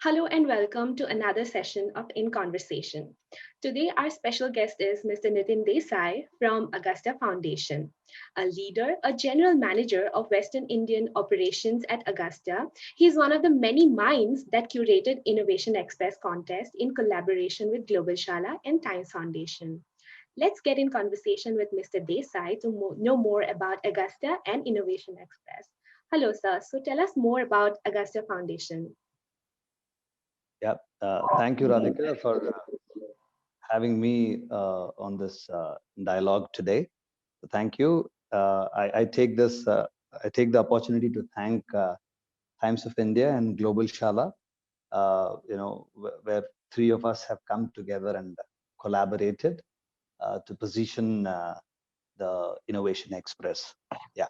Hello and welcome to another session of In Conversation. Today, our special guest is Mr. Nitin Desai from Agastya Foundation, a leader, a general manager of Western Indian operations at Agastya. He is one of the many minds that curated Innovation Express contest in collaboration with GlobalShala and Times Foundation. Let's get in conversation with Mr. Desai to know more about Agastya and Innovation Express. Hello, sir. So tell us more about Agastya Foundation. Yeah, thank you, Radhika, for having me on this dialogue today. So thank you. I take this. I take the opportunity to thank Times of India and Global Shala. Where three of us have come together and collaborated to position the Innovation Express. Yeah.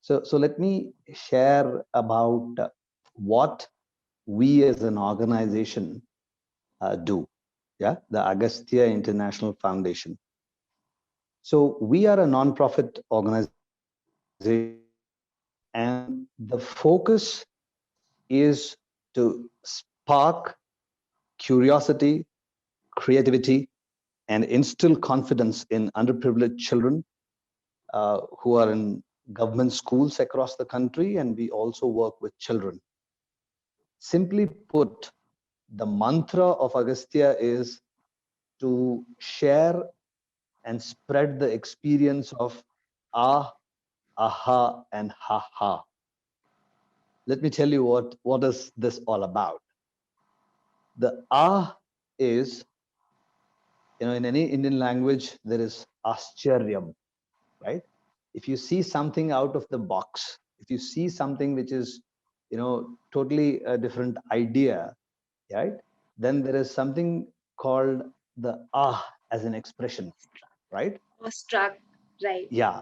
So let me share about what we as an organization do. Yeah, the Agastya International Foundation. So we are a non-profit organization, and the focus is to spark curiosity, creativity, and instill confidence in underprivileged children who are in government schools across the country, and we also work with children. Simply put, the mantra of Agastya is to share and spread the experience of ah, aha, and ha ha. Let me tell you what is this all about. The ah is, in any Indian language, there is ascharyam, right? If you see something out of the box, if you see something which is, totally a different idea, right? Then there is something called the ah as an expression, right? Awestruck, right? Yeah,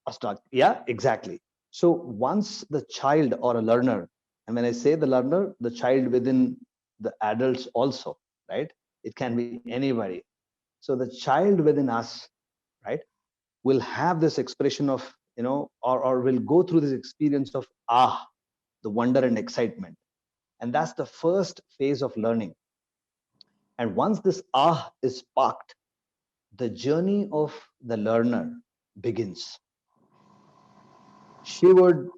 start. Yeah, exactly. So once the child or a learner, and when I say the learner, the child within the adults also, right? It can be anybody. So the child within us, right, will have this expression of, or will go through this experience of the wonder and excitement. And that's the first phase of learning. And once this is sparked, the journey of the learner begins. She would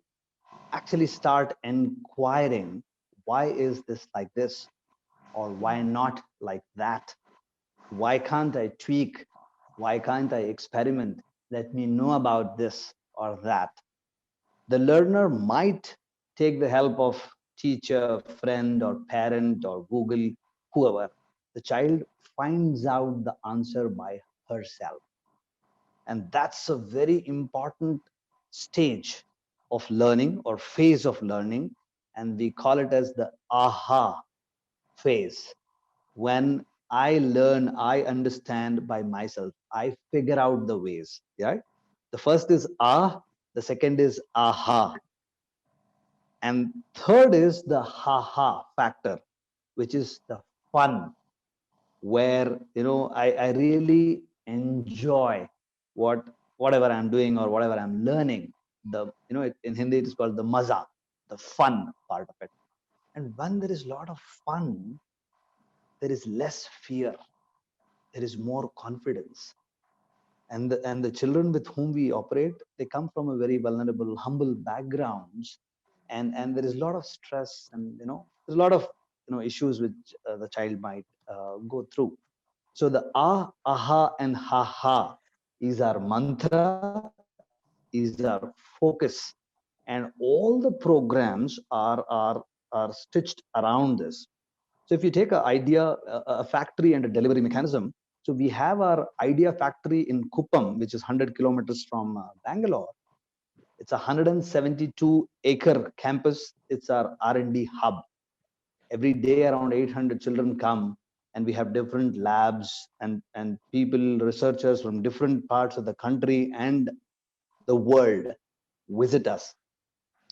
actually start inquiring, why is this like this, or why not like that? Why can't I tweak? Why can't I experiment? Let me know about this or that. The learner might take the help of teacher, friend, or parent, or Google, whoever. The child finds out the answer by herself. And that's a very important stage of learning or phase of learning. And we call it as the aha phase. When I learn, I understand by myself, I figure out the ways. Yeah. The first is the second is aha. And third is the ha factor, which is the fun, where I really enjoy whatever I'm doing or whatever I'm learning. The in Hindi it is called the maza, the fun part of it. And when there is a lot of fun, there is less fear, there is more confidence. And the children with whom we operate, they come from a very vulnerable, humble backgrounds, and there is a lot of stress, and there's a lot of issues which the child might go through. So the aha, and ha ha is our mantra, is our focus, and all the programs are stitched around this. So if you take an idea, a factory and a delivery mechanism, so we have our idea factory in Kuppam, which is 100 kilometers from Bangalore. It's a 172-acre campus. It's our R&D hub. Every day around 800 children come, and we have different labs and people, researchers from different parts of the country and the world visit us.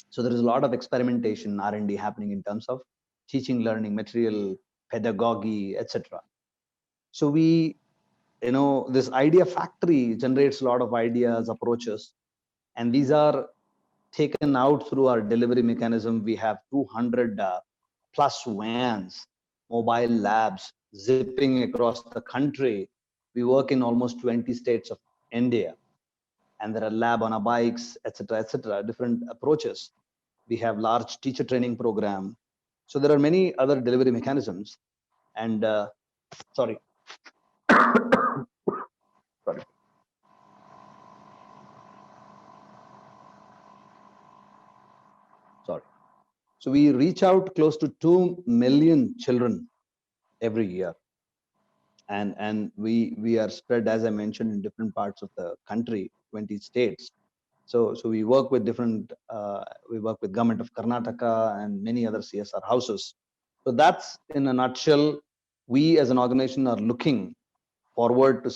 So there is a lot of experimentation, R&D happening in terms of teaching, learning, material, pedagogy, etc. So this idea factory generates a lot of ideas, approaches, and these are taken out through our delivery mechanism. We have 200 plus vans, mobile labs, zipping across the country. We work in almost 20 states of India, and there are lab on our bikes, etc., different approaches. We have large teacher training program. So there are many other delivery mechanisms. And sorry, sorry, sorry. So we reach out close to 2 million children every year, and we are spread, as I mentioned, in different parts of the country, 20 states. So we work with different. We work with government of Karnataka and many other CSR houses. So that's in a nutshell. We as an organization are looking forward to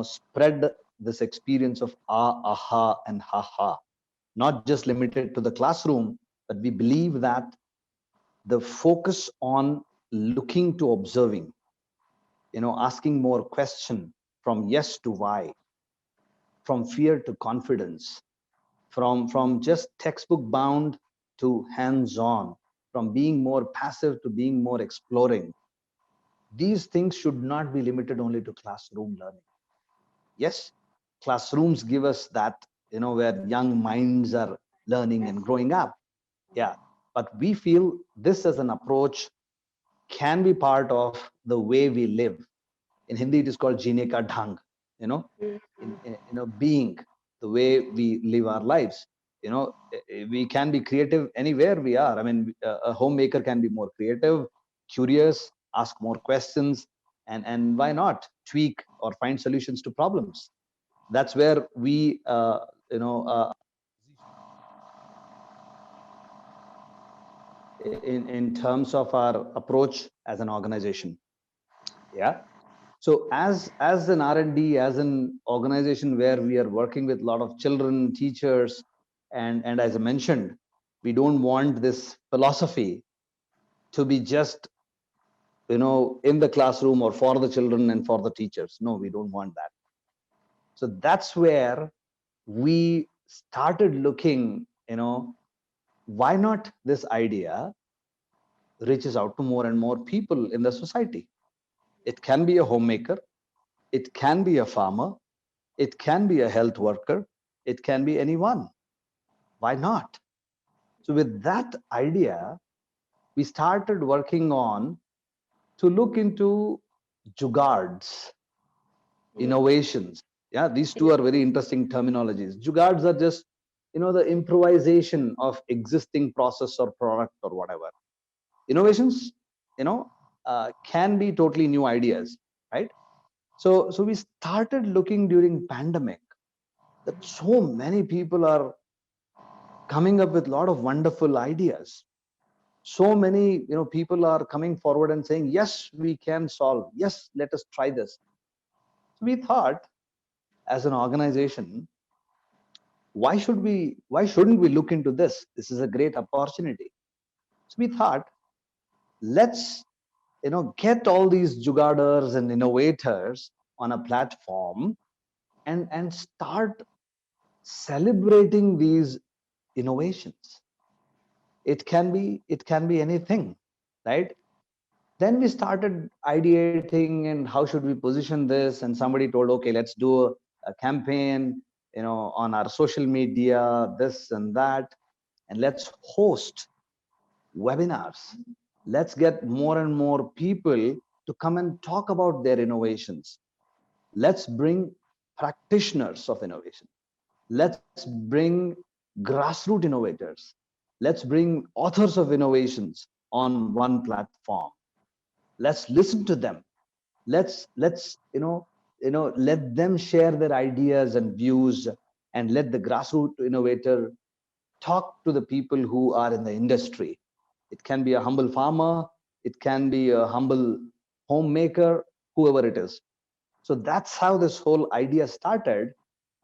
spread this experience of aha, and ha, not just limited to the classroom, but we believe that the focus on looking to observing, asking more question, from yes to why, from fear to confidence, from just textbook bound to hands on, from being more passive to being more exploring. These things should not be limited only to classroom learning. Yes, classrooms give us that, where young minds are learning and growing up. Yeah, but we feel this as an approach can be part of the way we live. In Hindi, it is called Jeene ka Dhang, you know, being the way we live our lives. We can be creative anywhere we are. I mean, a homemaker can be more creative, curious, ask more questions, and why not tweak or find solutions to problems? That's where we, in terms of our approach as an organization. Yeah. So as an R&D, as an organization where we are working with a lot of children, teachers, and as I mentioned, we don't want this philosophy to be just, in the classroom or for the children and for the teachers. No, we don't want that. So that's where we started looking, why not this idea reaches out to more and more people in the society. It can be a homemaker, it can be a farmer, it can be a health worker, it can be anyone. Why not? So with that idea, we started working on to look into jugards, innovations. Yeah, these two are very interesting terminologies. Jugards are just, the improvisation of existing process or product or whatever. Innovations, can be totally new ideas, right? So we started looking during pandemic that so many people are coming up with a lot of wonderful ideas. So many, people are coming forward and saying, yes, we can solve. Yes, let us try this. So we thought, as an organization, why shouldn't we look into this? This is a great opportunity. So we thought, let's, get all these jugaders and innovators on a platform and start celebrating these innovations. It can be anything, right? Then we started ideating and how should we position this, and somebody told, okay, let's do a campaign, on our social media, this and that, and let's host webinars. Let's get more and more people to come and talk about their innovations. Let's bring practitioners of innovation. Let's bring grassroots innovators. Let's bring authors of innovations on one platform. Let's listen to them. Let's let them share their ideas and views, and let the grassroots innovator talk to the people who are in the industry. It can be a humble farmer, it can be a humble homemaker, whoever it is. So that's how this whole idea started.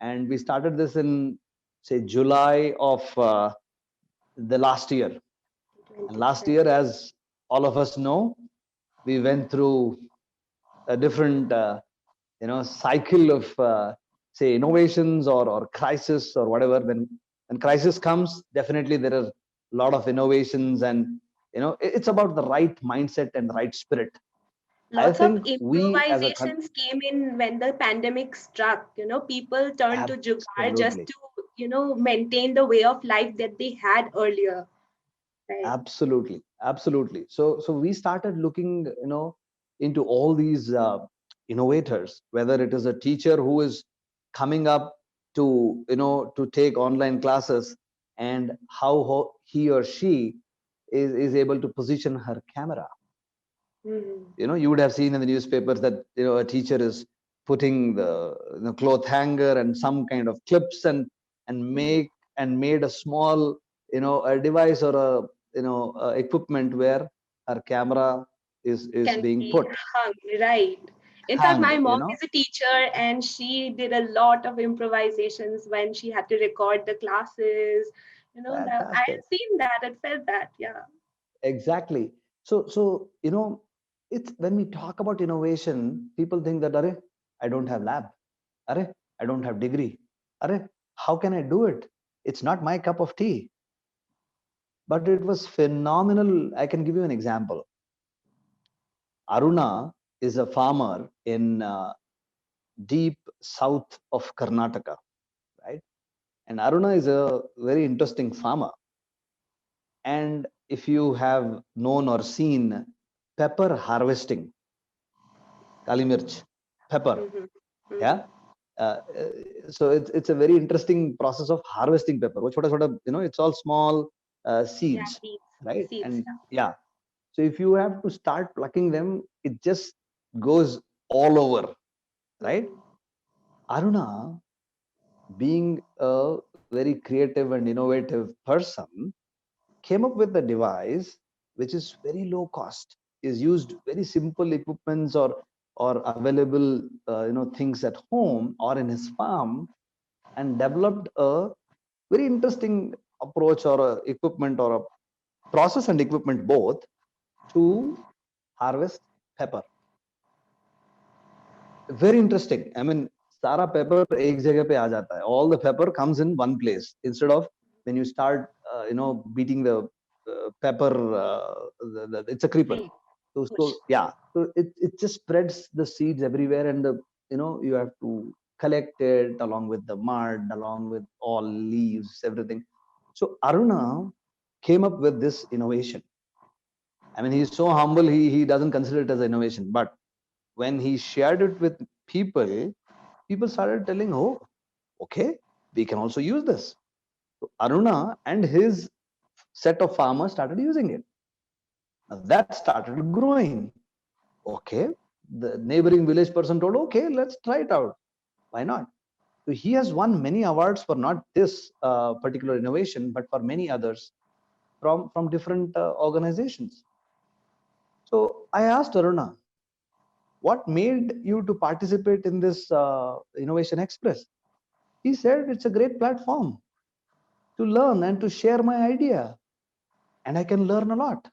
And we started this in, say, July of the last year. And last year, as all of us know, we went through a different cycle of say innovations or crisis or whatever. When crisis comes, definitely there are a lot of innovations, and It's about the right mindset and the right spirit. I Lots of think we as a improvisations came in when the pandemic struck. People turned to jugaad just absolutely, to, maintain the way of life that they had earlier. Right. absolutely. So we started looking, into all these innovators, whether it is a teacher who is coming up to, to take online classes, and how he or she is able to position her camera. Mhm. You would have seen in the newspapers that, a teacher is putting the cloth hanger and some kind of clips, Mhm. and made a small, a device or a, equipment where her camera is Can being be put, hung, right? In fact, hung, my mom is a teacher and she did a lot of improvisations when she had to record the classes. That I fantastic. had seen that and felt that, yeah. Exactly. So it's when we talk about innovation, people think that, Are, I don't have lab. Are, I don't have degree. Are, how can I do it? It's not my cup of tea. But it was phenomenal. I can give you an example. Aruna is a farmer in deep south of Karnataka, right? And Aruna is a very interesting farmer. And if you have known or seen pepper harvesting, Kalimirch, pepper, Mhm. yeah. Mhm. Uh, uh, so it's a very interesting process of harvesting pepper. It's all small Yeah, seeds, seeds, right? seeds. And yeah, so if you have to start plucking them, it just goes all over, Yeah. right? Aruna, being a very creative and innovative person, came up with a device which is very low cost, is used very simple equipments, or available things at home or in his farm, and developed a very interesting approach, or a equipment, or a process and equipment both, to harvest pepper. Very interesting. I mean, सारा paper एक जगह पे आ जाता है. All the pepper comes in one place, instead of when you start beating the pepper. It's a creeper. Seed. So Push. yeah, so it just spreads the seeds everywhere, and you have to collect it along with the mud, along with all leaves, everything. So Aruna came up with this innovation. I mean, he's so humble, he doesn't consider it as an innovation, but when he shared it with people, people started telling, oh, okay, we can also use this. So Aruna and his set of farmers started using it. Now that started growing. Okay, the neighboring village person told, okay, let's try it out. Why not? So he has won many awards for not this particular innovation, but for many others from different organizations. So I asked Aruna, what made you to participate in this Innovation Express? He said, it's a great platform to learn and to share my idea, and I can learn a lot.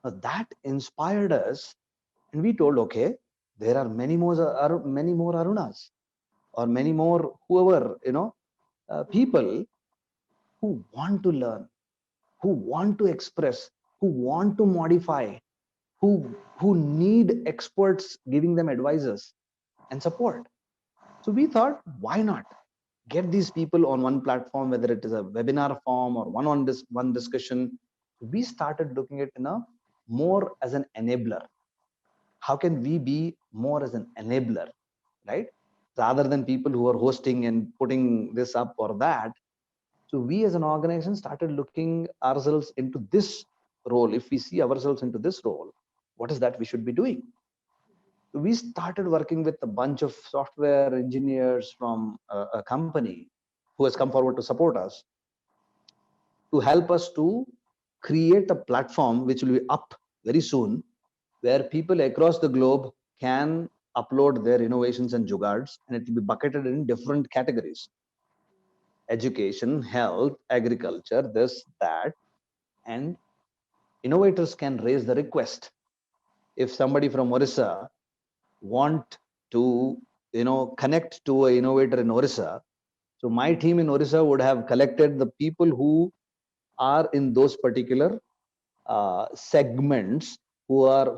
Now, that inspired us, and we told, okay, there are many more Arunas, or many more whoever, people who want to learn, who want to express, who want to modify, who need experts giving them advices and support. So we thought, why not get these people on one platform, whether it is a webinar form or one discussion. We started looking at more as an enabler. How can we be more as an enabler, right? Rather than people who are hosting and putting this up or that. So we as an organization started looking ourselves into this role. If we see ourselves into this role, what is that we should be doing? So we started working with a bunch of software engineers from a company who has come forward to support us, to help us to create a platform which will be up very soon, where people across the globe can upload their innovations and jugards, and it will be bucketed in different categories: education, health, agriculture, this, that. And innovators can raise the request. If somebody from Orissa want to connect to an innovator in Orissa, so my team in Orissa would have collected the people who are in those particular segments who are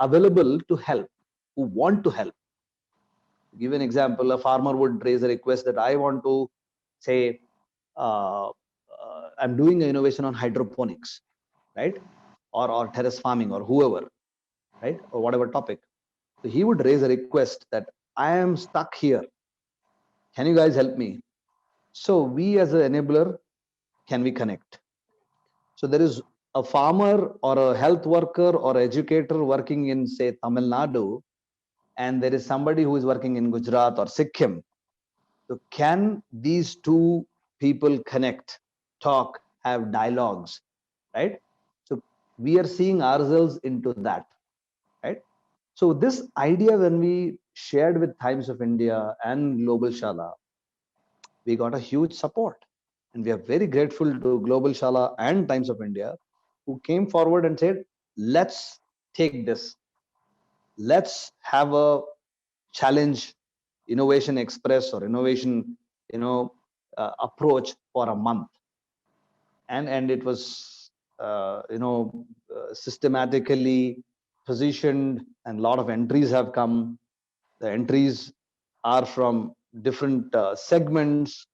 available to help, who want to help. Give an example: a farmer would raise a request that I want to say, I'm doing an innovation on hydroponics, right, or terrace farming, or whoever, right, or whatever topic. So he would raise a request that I am stuck here. Can you guys help me? So we as an enabler, can we connect? So there is a farmer or a health worker or educator working in, say, Tamil Nadu, and there is somebody who is working in Gujarat or Sikkim. So can these two people connect, talk, have dialogues, right? So we are seeing ourselves into that, right? So this idea, when we shared with Times of India and GlobalShala, we got a huge support. And we are very grateful to GlobalShala and Times of India, who came forward and said, let's take this. Let's have a challenge, innovation express or innovation, approach for a month. And it was, systematically positioned, and a lot of entries have come. The entries are from different segments,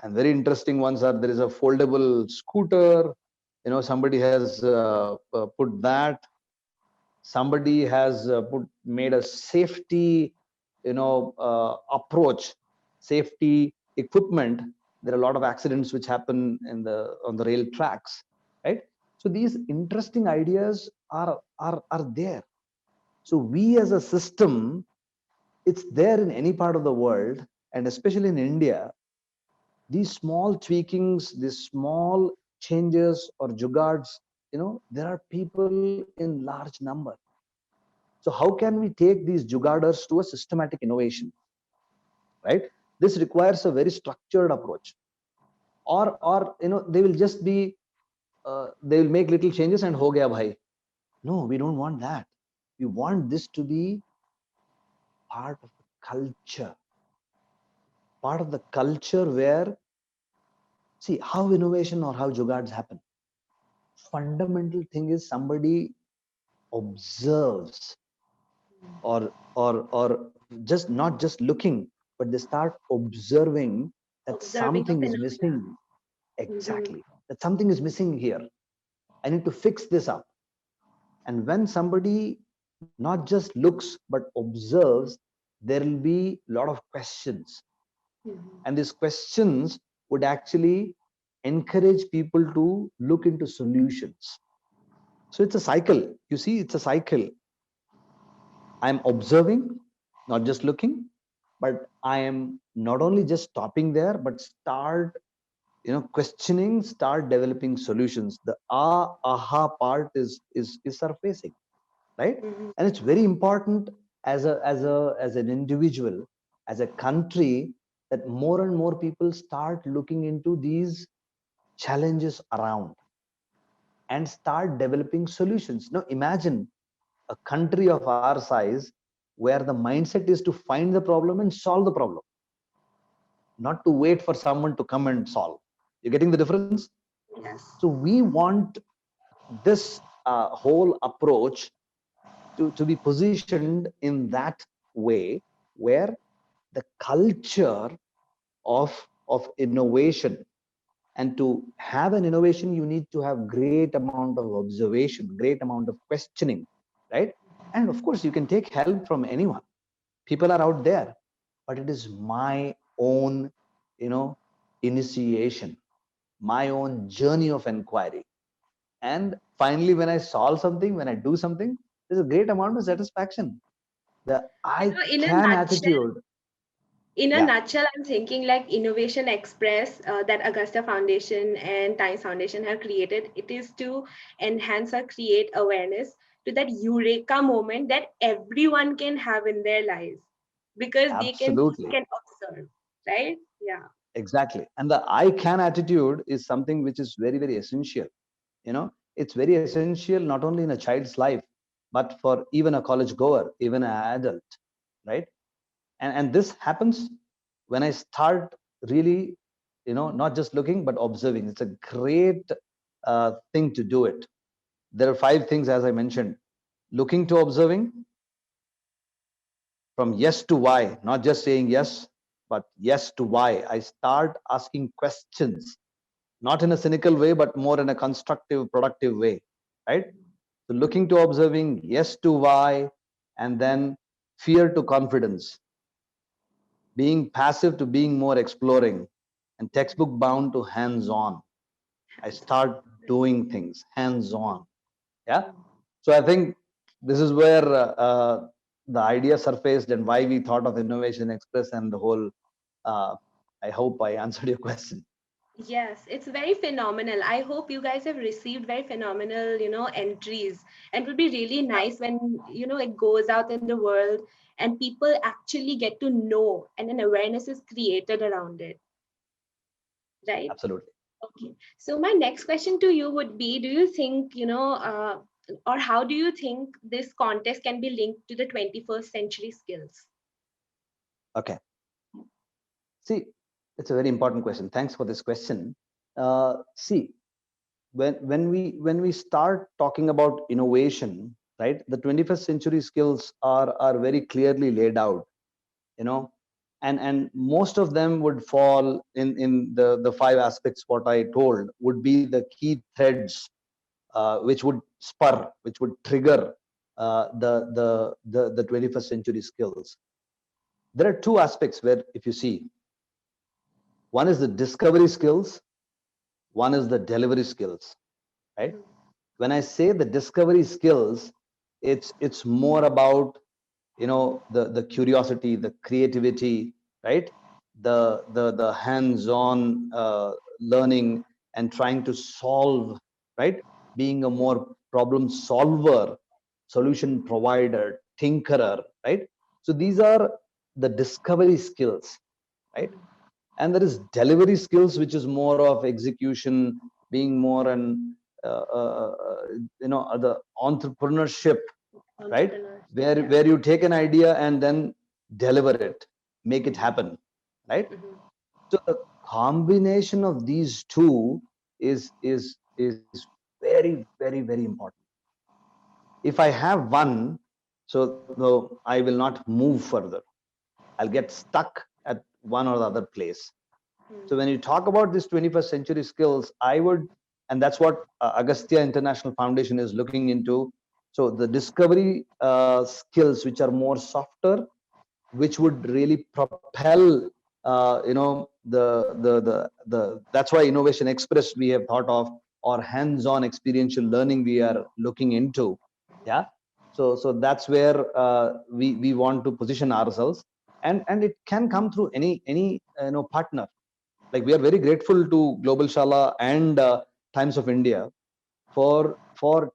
and very interesting ones are: there is a foldable scooter, somebody has put that. Somebody has made a safety, approach, safety equipment. There are a lot of accidents which happen on the rail tracks, right? So these interesting ideas are there. So we as a system, it's there in any part of the world, and especially in India. These small tweakings, these small changes or jugards, there are people in large number. So how can we take these jugarders to a systematic innovation, right? This requires a very structured approach. Or they will just be, they will make little changes and ho gaya bhai. No, we don't want that. We want this to be part of the culture, part of the culture where, see, how innovation or how jugards happen. Fundamental thing is somebody observes, or just not just looking, but they start observing that Observing a something is phenomena. missing. Mhm. Exactly, that something is missing here. I need to fix this up. And when somebody not just looks but observes, there will be a lot of questions, Mhm. and these questions would actually encourage people to look into solutions. So it's a cycle. You see, it's a cycle. I'm observing, not just looking, but I am not only just stopping there, but start, questioning, start developing solutions. The aha part is surfacing, right? Mhm. And it's very important as an individual, as a country, that more and more people start looking into these challenges around and start developing solutions. Now imagine a country of our size where the mindset is to find the problem and solve the problem, not to wait for someone to come and solve. You're getting the difference? Yes. So we want this whole approach to be positioned in that way, where the culture of innovation, and to have an innovation, you need to have great amount of observation, great amount of questioning, right? And of course, you can take help from anyone. People are out there, but it is my own, you know, initiation, my own journey of inquiry. And finally, when I solve something, when I do something, there's a great amount of satisfaction. The I In a can nutshell, attitude. Yeah, I'm thinking like Innovation Express that Augusta Foundation and Times Foundation have created. It is to enhance or create awareness to that eureka moment that everyone can have in their lives because they can see, absolutely. can observe, right? Yeah. Exactly. And the I can attitude is something which is very, very essential. It's very essential not only in a child's life, but for even a college goer, even an adult, right? And this happens when I start really, not just looking, but observing. It's a great thing to do it. There are 5 things, as I mentioned: looking to observing, from yes to why, not just saying yes, but yes to why. I start asking questions, not in a cynical way, but more in a constructive, productive way, right? So looking to observing, yes to why, and then fear to confidence, being passive to being more exploring, and textbook bound to hands on. I start doing things hands on. Yeah. So I think this is where the idea surfaced and why we thought of Innovation Express and the whole. Uh, I hope I answered your question. Yes, it's very phenomenal. I hope you guys have received very phenomenal, entries. And it will be really nice when, it goes out in the world and people actually get to know and an awareness is created around it, right? Absolutely. Okay. So my next question to you would be, do you think, or how do you think this contest can be linked to the 21st century skills? Okay. See, it's a very important question. Thanks for this question. See, when we start talking about innovation, right? The 21st century skills are very clearly laid out, you know, and most of them would fall in the 5 aspects. What I told would be the key threads, which would spur, which would trigger the 21st century skills. There are 2 aspects where, if you see, one is the discovery skills, one is the delivery skills, right? Mhm, When I say the discovery skills, it's more about, the curiosity, the creativity, right? The hands-on learning and trying to solve, right? Being a more problem solver, solution provider, tinkerer, right? So these are the discovery skills, right? mhm, And there is delivery skills, which is more of execution, being more an the entrepreneurship, right? entrepreneurs. where Yeah. where you take an idea and then deliver it, make it Mhm, happen, right? mhm, So the combination of these two is very, very, very important. If I have one, so I will not move further. I'll get stuck at one or the other place. So when you talk about this 21st century skills, I would, and that's what Agastya International Foundation is looking into. So the discovery skills, which are more softer, which would really propel, the that's why Innovation Express we have thought of, or hands-on experiential learning we are looking into. Yeah. So that's where we want to position ourselves, and it can come through any partner. Like, we are very grateful to GlobalShala and Times of India for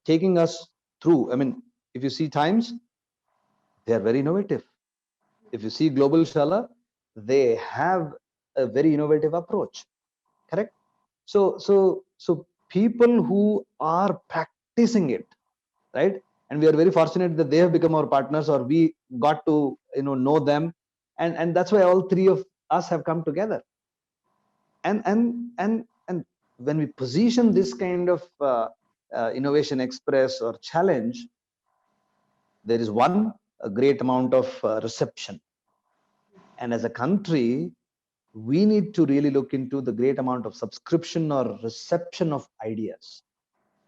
taking us through. I mean, if you see Times, they are very innovative. If you see GlobalShala, they have a very innovative approach. Correct. So people who are practicing it, right? And we are very fortunate that they have become our partners, or we got to know them, and that's why all 3 of us have come together. And when we position this kind of Innovation Express or challenge, there is one, a great amount of reception. And as a country, we need to really look into the great amount of subscription or reception of ideas,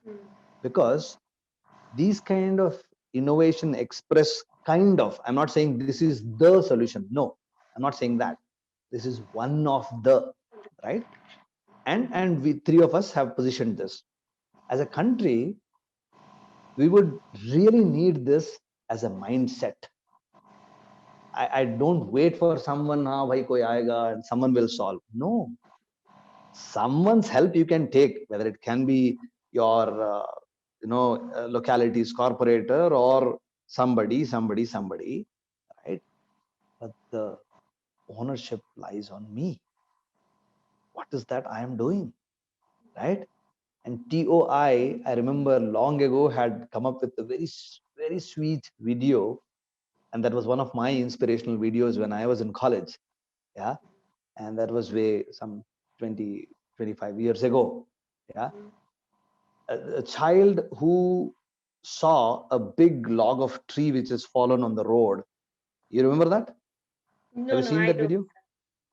mhm, because these kind of Innovation Express, kind of, I'm not saying this is the solution, no, I'm not saying that. This is one of the, right? And we 3 of us have positioned this. As a country, we would really need this as a mindset. I don't wait for someone, हाँ भाई कोई आएगा and someone will solve. No, someone's help you can take, whether it can be your locality's corporator, or somebody, right? But the ownership lies on me. What is that I am doing, right? And TOI, I remember long ago, had come up with a very, very sweet video, and that was one of my inspirational videos when I was in college. Yeah. And that was way some 20, 25 years ago. Yeah. a child who saw a big log of tree which has fallen on the road. You remember that? Have No, you no, seen I that don't. video?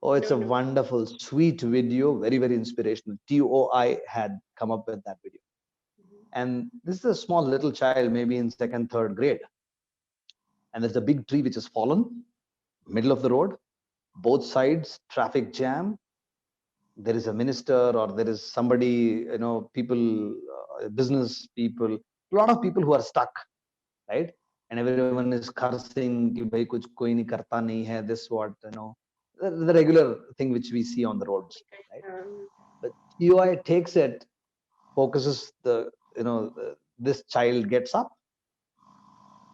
Oh, it's No, a no. wonderful, sweet video, very, very inspirational. TOI had come up with that video. And this is a small little child, maybe in second, third grade. And there's a big tree which has fallen, middle of the road, both sides, traffic jam. There is a minister or there is somebody, people, business people, a lot of people who are stuck, right? And everyone is cursing, ki bhai kuch koi nahi karta nahi hai, this the regular thing which we see on the roads, right? Um, But UI takes it, focuses this child gets up,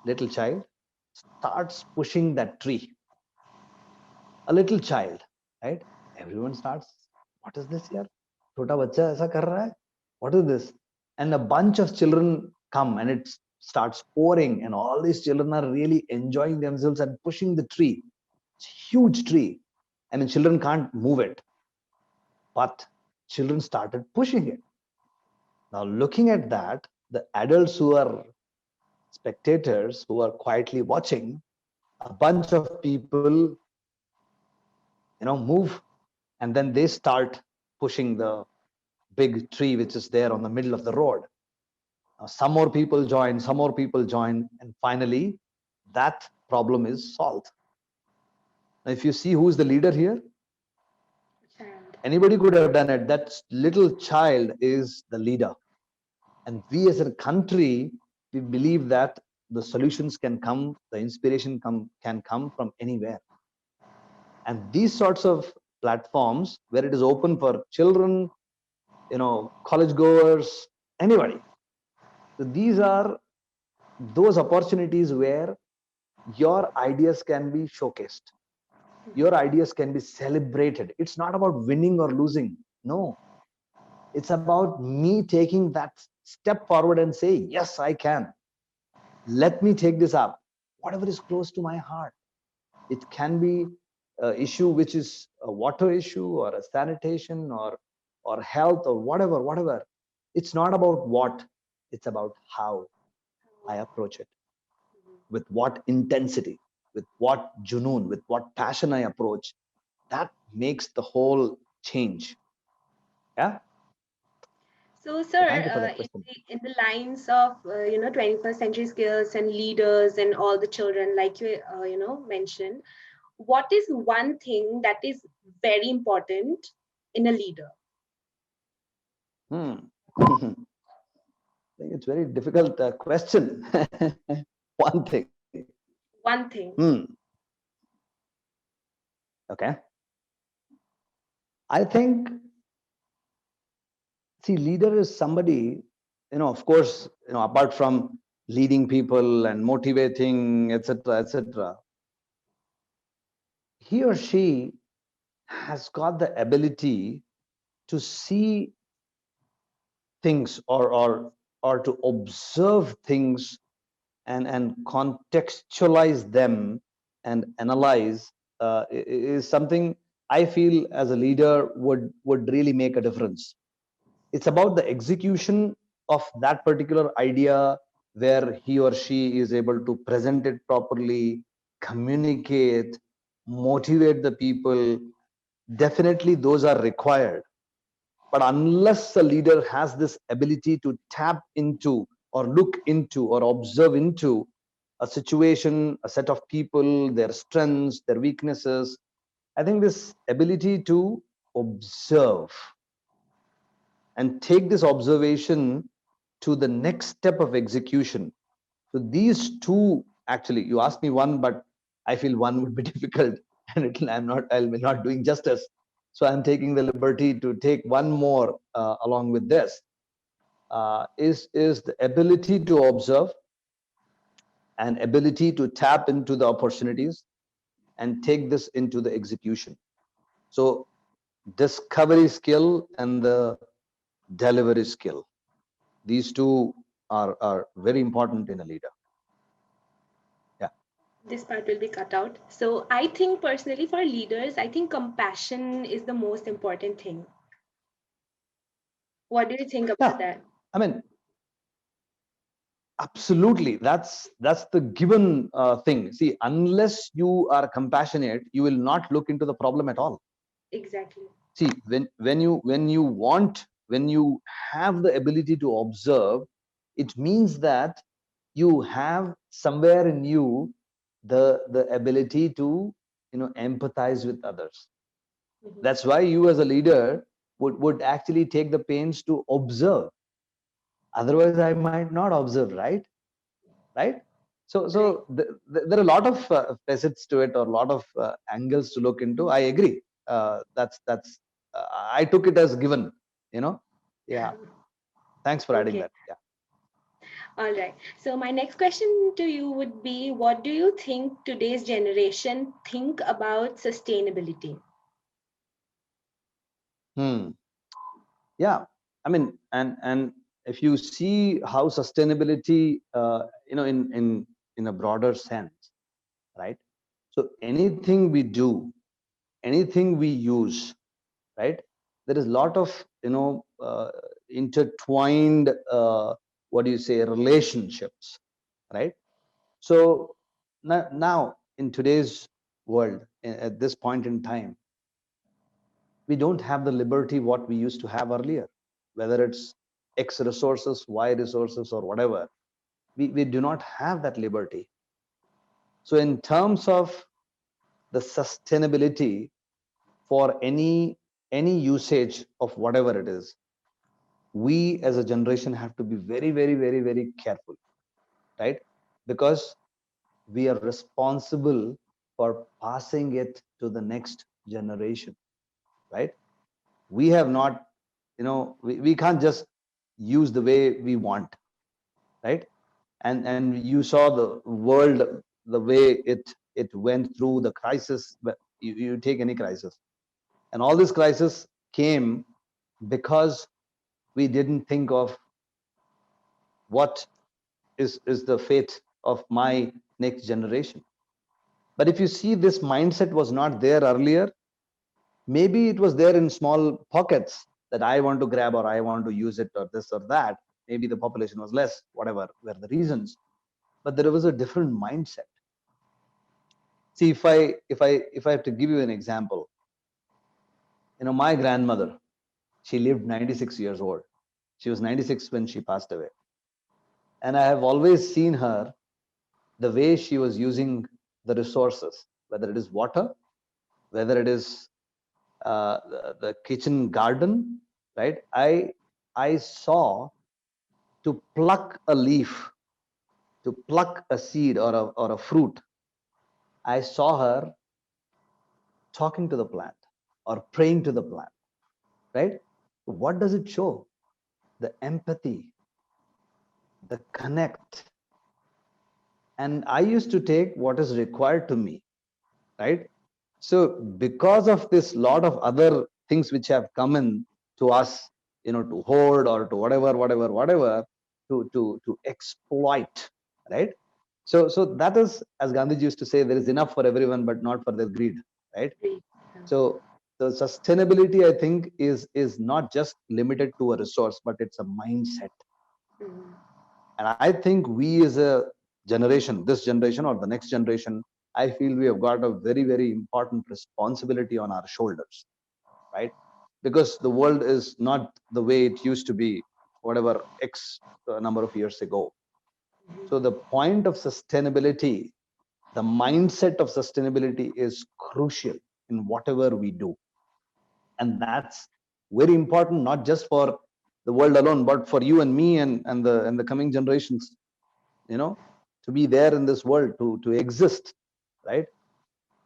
little child, starts pushing that tree, a little child, right? Everyone starts, what is this here? Chota bacha aisa kar raha hai? What is this? And a bunch of children come and it starts pouring, and all these children are really enjoying themselves and pushing the tree. It's a huge tree. I mean, children can't move it, but children started pushing it. Now, looking at that, the adults who are spectators, who are quietly watching, a bunch of people, move, and then they start pushing the big tree which is there on the middle of the road. Some more people join, some more people join, and finally, that problem is solved. Now, if you see who's the leader here, child. anybody could have done it. That little child is the leader. And we as a country, we believe that the solutions can come, the inspiration can come from anywhere. And these sorts of platforms where it is open for children, college goers, anybody. So these are those opportunities where your ideas can be showcased. Your ideas can be celebrated. It's not about winning or losing. No, it's about me taking that step forward and say, yes, I can. Let me take this up. Whatever is close to my heart. It can be an issue which is a water issue or a sanitation or health or whatever. It's not about what, it's about how I approach it, with what intensity, with what junoon, with what passion I approach. That makes the whole change. Yeah. So, So sir, thank you for that question. in the lines of 21st century skills and leaders and all the children, like you mentioned, what is one thing that is very important in a leader? Hmm. I think it's very difficult question. One thing. One thing. Hmm. Okay. I think, see, leader is somebody, of course, apart from leading people and motivating, etc., etc., he or she has got the ability to see things or to observe things and contextualize them and analyze, is something I feel as a leader would really make a difference. It's about the execution of that particular idea, where he or she is able to present it properly, communicate, motivate the people. Definitely those are required. But unless a leader has this ability to tap into or look into or observe into a situation, a set of people, their strengths, their weaknesses, I think this ability to observe and take this observation to the next step of execution. So these two, actually, you asked me one, but I feel one would be difficult, and I'll be not doing justice. So I'm taking the liberty to take one more along with this. Is the ability to observe and ability to tap into the opportunities and take this into the execution. So discovery skill and the delivery skill. These two are very important in a leader. Yeah. This part will be cut out. So, I think personally for leaders, I think compassion is the most important thing. What do you think about Yeah. that? I mean, Absolutely, that's the given thing. See, unless you are compassionate, you will not look into the problem at all. Exactly. See, when you have the ability to observe, it means that you have somewhere in you the ability to empathize with others. Mhm. That's why you as a leader would actually take the pains to observe. Otherwise I might not observe, right. So Right. there are a lot of facets to it, or a lot of angles to look into. I agree. That's I took it as given, you know. Yeah, thanks for adding Okay. that. Yeah. All right. So my next question to you would be, what do you think today's generation think about sustainability? Hmm. Yeah, I mean, and if you see how sustainability in a broader sense, right. So anything we do, anything we use, right, there is a lot of intertwined what do you say, relationships, right. So now in today's world, at this point in time, we don't have the liberty what we used to have earlier, whether it's X resources, Y resources, or whatever. We do not have that liberty. So in terms of the sustainability for any usage of whatever it is, we as a generation have to be very, very, very, very careful, right. Because we are responsible for passing it to the next generation, right. We have not, we can't just use the way we want, right. And you saw the world, the way it went through the crisis. But you take any crisis, and all this crisis came because we didn't think of what is the fate of my next generation. But if you see, this mindset was not there earlier. Maybe it was there in small pockets, that I want to grab, or I want to use it, or this or that. Maybe the population was less, whatever were the reasons, but there was a different mindset. See, if I have to give you an example, my grandmother, she lived 96 years old. She was 96 when she passed away. And I have always seen her, the way she was using the resources, whether it is water, whether it is the kitchen garden, right. I saw, to pluck a leaf, to pluck a seed, or a fruit, I saw her talking to the plant, or praying to the plant, right. What does it show? The empathy, the connect. And I used to take what is required to me, right. So because of this, lot of other things which have come in to us, to hoard, or to whatever, to exploit, right. So that is, as Gandhi used to say, there is enough for everyone, but not for their greed, right. Great. So the sustainability, I think, is not just limited to a resource, but it's a mindset. Mhm. And I think we as a generation, this generation or the next generation, I feel we have got a very, very important responsibility on our shoulders, right. Because the world is not the way it used to be, whatever X number of years ago. So the point of sustainability, the mindset of sustainability is crucial in whatever we do. And that's very important, not just for the world alone, but for you and me, and the coming generations, you know to be there in this world, to exist, right.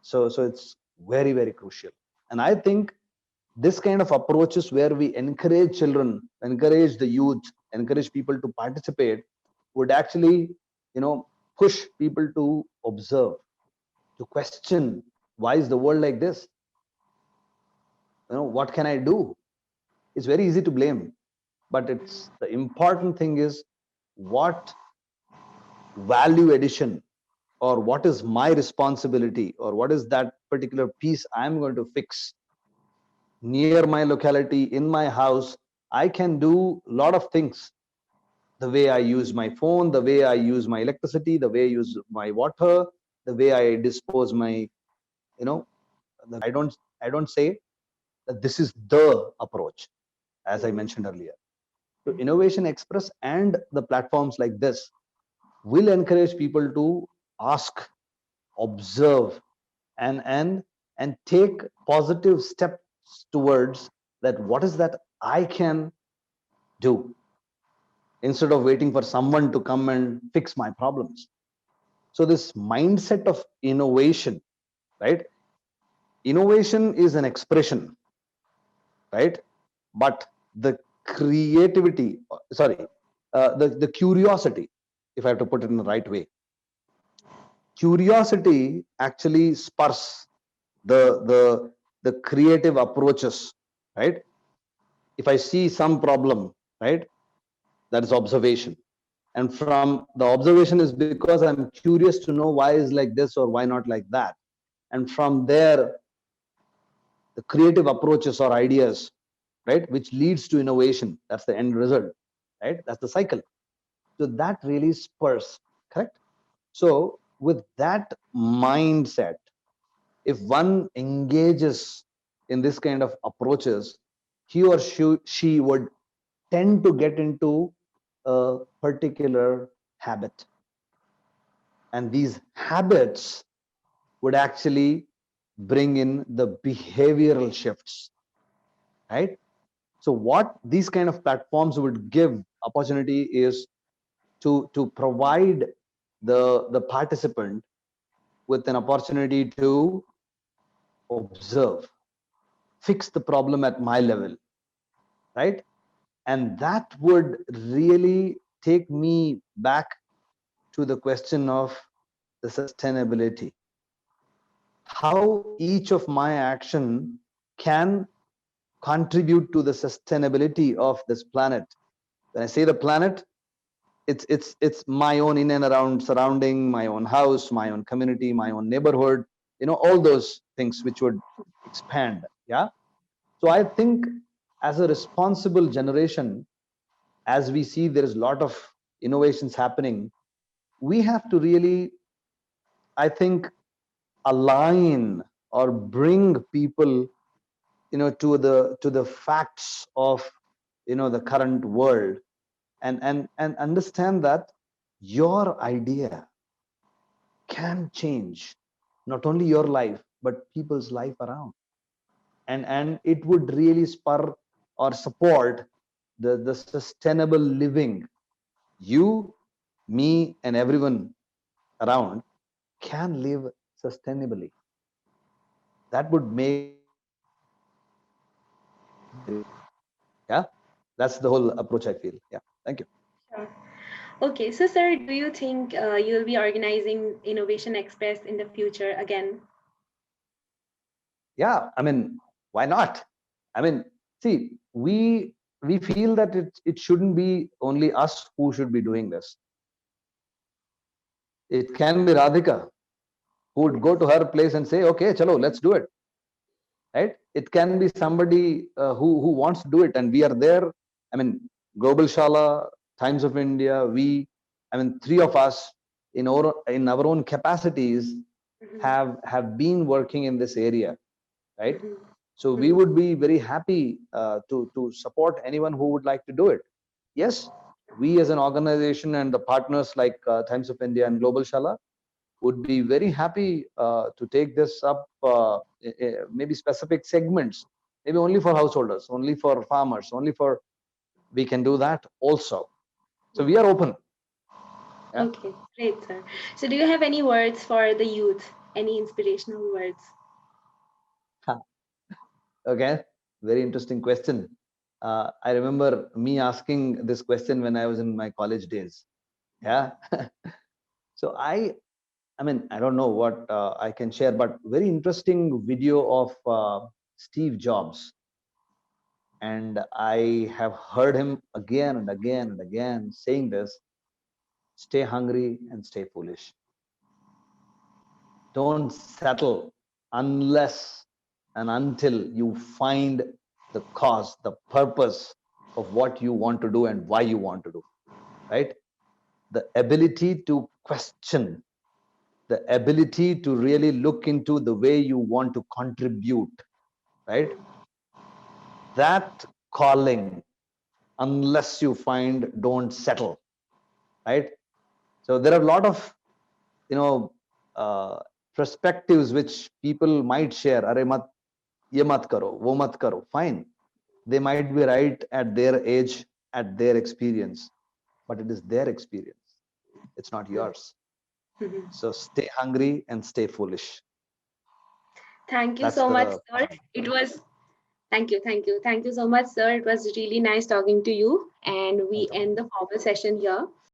So it's very, very crucial. And I think this kind of approaches, where we encourage children, encourage the youth, encourage people to participate, would actually push people to observe, to question, why is the world like this, what can I do. It's very easy to blame, but it's the important thing is, what value addition, or what is my responsibility, or what is that particular piece I'm going to fix near my locality, in my house. I can do a lot of things, the way I use my phone, the way I use my electricity, the way I use my water, the way I dispose my, you know, I don't say that this is the approach, as I Mhm. mentioned earlier. So Mhm. Innovation Express and the platforms like this will encourage people to ask, observe, and take positive steps towards that. What is that I can do, instead of waiting for someone to come and fix my problems? So this mindset of innovation, right? Innovation is an expression, right? But the creativity, sorry, the curiosity, if I have to put it in the right way, curiosity actually spurs the creative approaches, right? If I see some problem, right, that is observation, and from the observation is because I'm curious to know why is like this or why not like that, and from there the creative approaches or ideas, right, which leads to innovation. That's the end result, right? That's the cycle. So that really spurs, correct? So with that mindset, if one engages in this kind of approaches, he or she would tend to get into a particular habit, and these habits would actually bring in the behavioral shifts, right? So what these kind of platforms would give opportunity is to provide the participant with an opportunity to observe, fix the problem at my level, right? And that would really take me back to the question of the sustainability. How each of my action can contribute to the sustainability of this planet. When I say the planet, it's my own in and around surrounding, my own house, my own community, my own neighborhood, all those things which would expand. Yeah. So I think as a responsible generation, as we see there is a lot of innovations happening, we have to really, I think, align or bring people to the facts of the current world, and understand that your idea can change not only your life but people's life around, and it would really spur or support the sustainable living. You, me, and everyone around can live sustainably. That would make yeah, that's the whole approach I feel. Yeah, thank you. Sure. Okay, so sir, do you think you'll be organizing Innovation Express in the future again? Yeah, I mean, why not? I mean, see, we feel that it shouldn't be only us who should be doing this. It can be Radhika who would go Yes. to her place and say, okay, chalo, let's do it, right? It can be somebody who wants to do it, and we are there. I mean, GlobalShala, Times of India, I mean, three of us in our own capacities Mhm. have been working in this area, right? Mhm. So we Mhm. would be very happy to support anyone who would like to do it. Yes, we as an organization and the partners like Times of India and GlobalShala would be very happy to take this up, maybe specific segments, maybe only for householders, only for farmers, only for, we can do that also. So we are Mhm. open. Yeah. Okay, great, sir. So, do you have any words for the youth? Any inspirational words? Okay. Very interesting question. I remember me asking this question when I was in my college days. Yeah. So I mean, I don't know what I can share, but very interesting video of Steve Jobs. And I have heard him again and again and again saying this: stay hungry and stay foolish. Don't settle unless and until you find the cause, the purpose of what you want to do and why you want to do. right? The ability to question, the ability to really look into the way you want to contribute, right? That calling, unless you find, don't settle, right? So there are a lot of, you know, perspectives which people might share. Are mat, ye mat karo, wo mat karo. Fine. They might be right at their age, at their experience, but it is their experience. It's not yours. Mhm. So stay hungry and stay foolish. Thank you That's so much, the sir. It was Thank you so much, sir. It was really nice talking to you. And we welcome. end the formal session here.